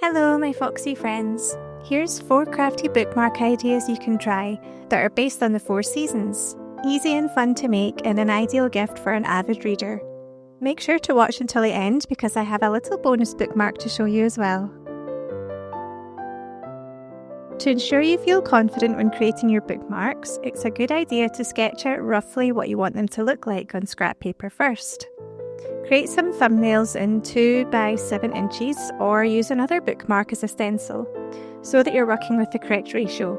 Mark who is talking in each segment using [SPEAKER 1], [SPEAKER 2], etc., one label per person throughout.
[SPEAKER 1] Hello my foxy friends, here's 4 crafty bookmark ideas you can try that are based on the 4 seasons, easy and fun to make and an ideal gift for an avid reader. Make sure to watch until the end because I have a little bonus bookmark to show you as well. To ensure you feel confident when creating your bookmarks, it's a good idea to sketch out roughly what you want them to look like on scrap paper first. Create some thumbnails in 2 by 7 inches or use another bookmark as a stencil so that you're working with the correct ratio.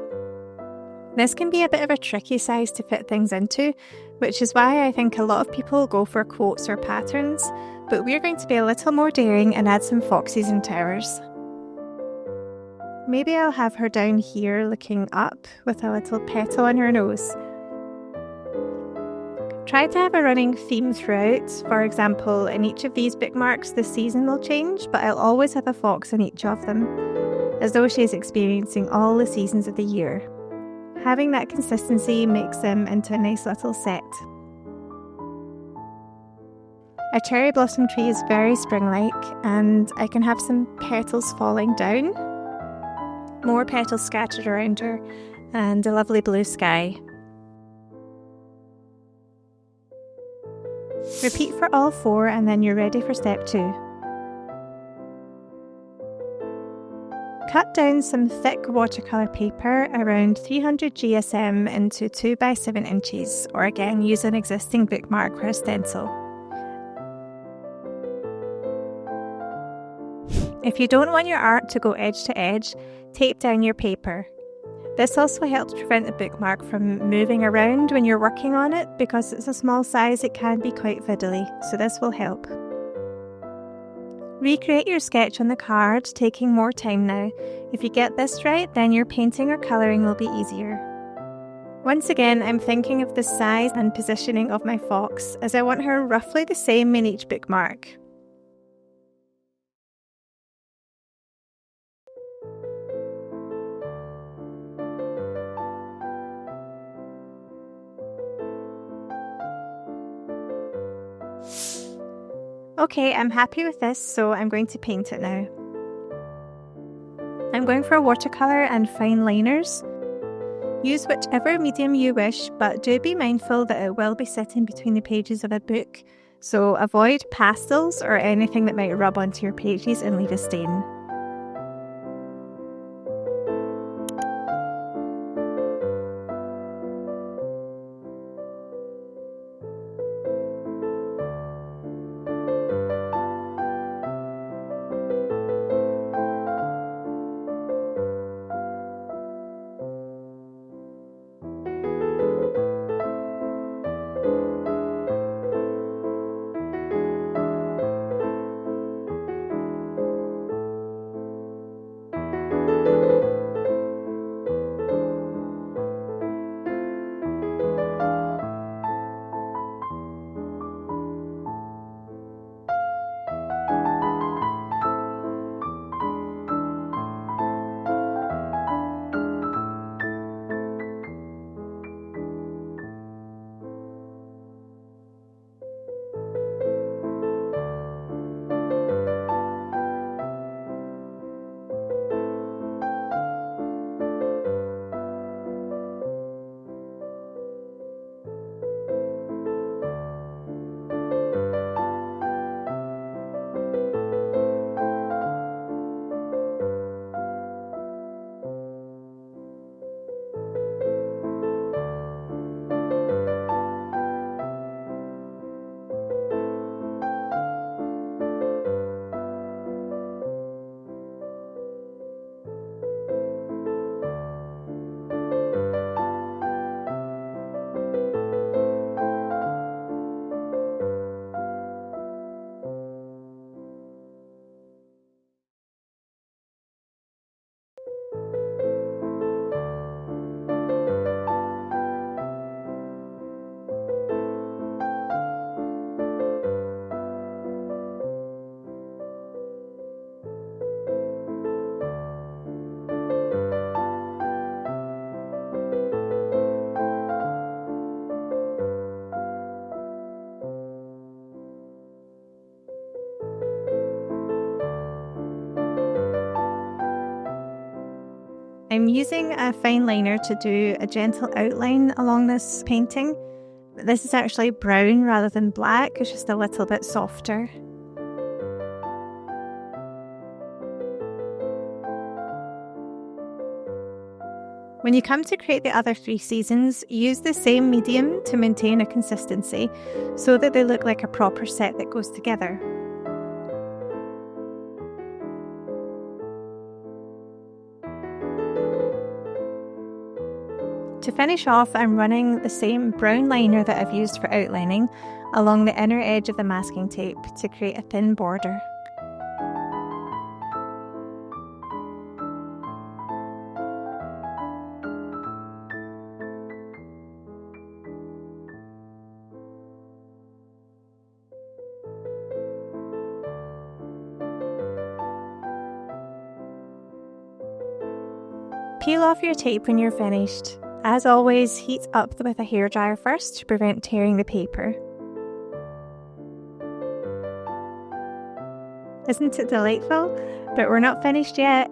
[SPEAKER 1] This can be a bit of a tricky size to fit things into, which is why I think a lot of people go for quotes or patterns, but we're going to be a little more daring and add some foxes and towers. Maybe I'll have her down here looking up with a little petal on her nose. Try to have a running theme throughout. For example, in each of these bookmarks the season will change, but I'll always have a fox in each of them, as though she is experiencing all the seasons of the year. Having that consistency makes them into a nice little set. A cherry blossom tree is very spring-like, and I can have some petals falling down, more petals scattered around her, and a lovely blue sky. Repeat for all 4 and then you're ready for step 2. Cut down some thick watercolour paper around 300 GSM into 2 by 7 inches, or again use an existing bookmark for a stencil. If you don't want your art to go edge to edge, tape down your paper. This also helps prevent the bookmark from moving around when you're working on it. Because it's a small size, it can be quite fiddly, so this will help. Recreate your sketch on the card, taking more time now. If you get this right, then your painting or colouring will be easier. Once again, I'm thinking of the size and positioning of my fox, as I want her roughly the same in each bookmark. Okay, I'm happy with this, so I'm going to paint it now. I'm going for watercolour and fine liners. Use whichever medium you wish, but do be mindful that it will be sitting between the pages of a book, so avoid pastels or anything that might rub onto your pages and leave a stain. I'm using a fine liner to do a gentle outline along this painting. This is actually brown rather than black, it's just a little bit softer. When you come to create the other 3 seasons, use the same medium to maintain a consistency so that they look like a proper set that goes together. To finish off, I'm running the same brown liner that I've used for outlining along the inner edge of the masking tape to create a thin border. Peel off your tape when you're finished. As always, heat up with a hairdryer first to prevent tearing the paper. Isn't it delightful? But we're not finished yet.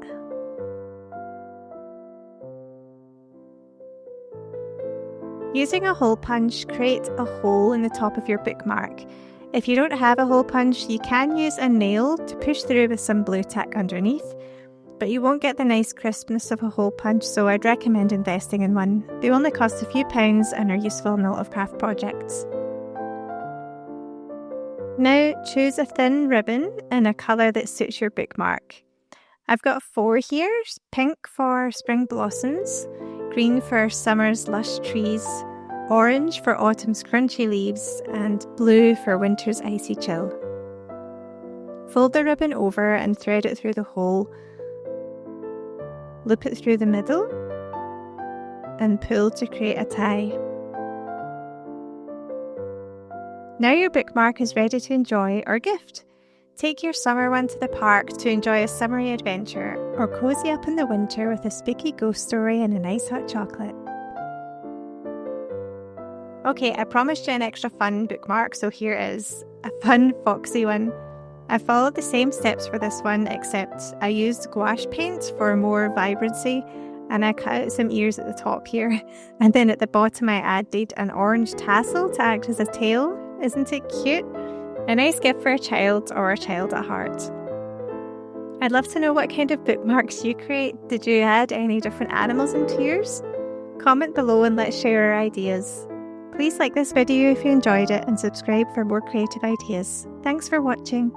[SPEAKER 1] Using a hole punch, create a hole in the top of your bookmark. If you don't have a hole punch, you can use a nail to push through with some blue tack underneath. But you won't get the nice crispness of a hole punch, so I'd recommend investing in one. They only cost a few pounds and are useful in a lot of craft projects. Now choose a thin ribbon in a colour that suits your bookmark. I've got 4 here: pink for spring blossoms, green for summer's lush trees, orange for autumn's crunchy leaves, and blue for winter's icy chill. Fold the ribbon over and thread it through the hole. Loop it through the middle and pull to create a tie. Now your bookmark is ready to enjoy or gift. Take your summer one to the park to enjoy a summery adventure, or cozy up in the winter with a spooky ghost story and a nice hot chocolate. Okay, I promised you an extra fun bookmark, so here is a fun foxy one. I followed the same steps for this one, except I used gouache paint for more vibrancy, and I cut out some ears at the top here, and then at the bottom I added an orange tassel to act as a tail. Isn't it cute? A nice gift for a child or a child at heart. I'd love to know what kind of bookmarks you create. Did you add any different animals into yours? Comment below and let's share our ideas. Please like this video if you enjoyed it and subscribe for more creative ideas. Thanks for watching.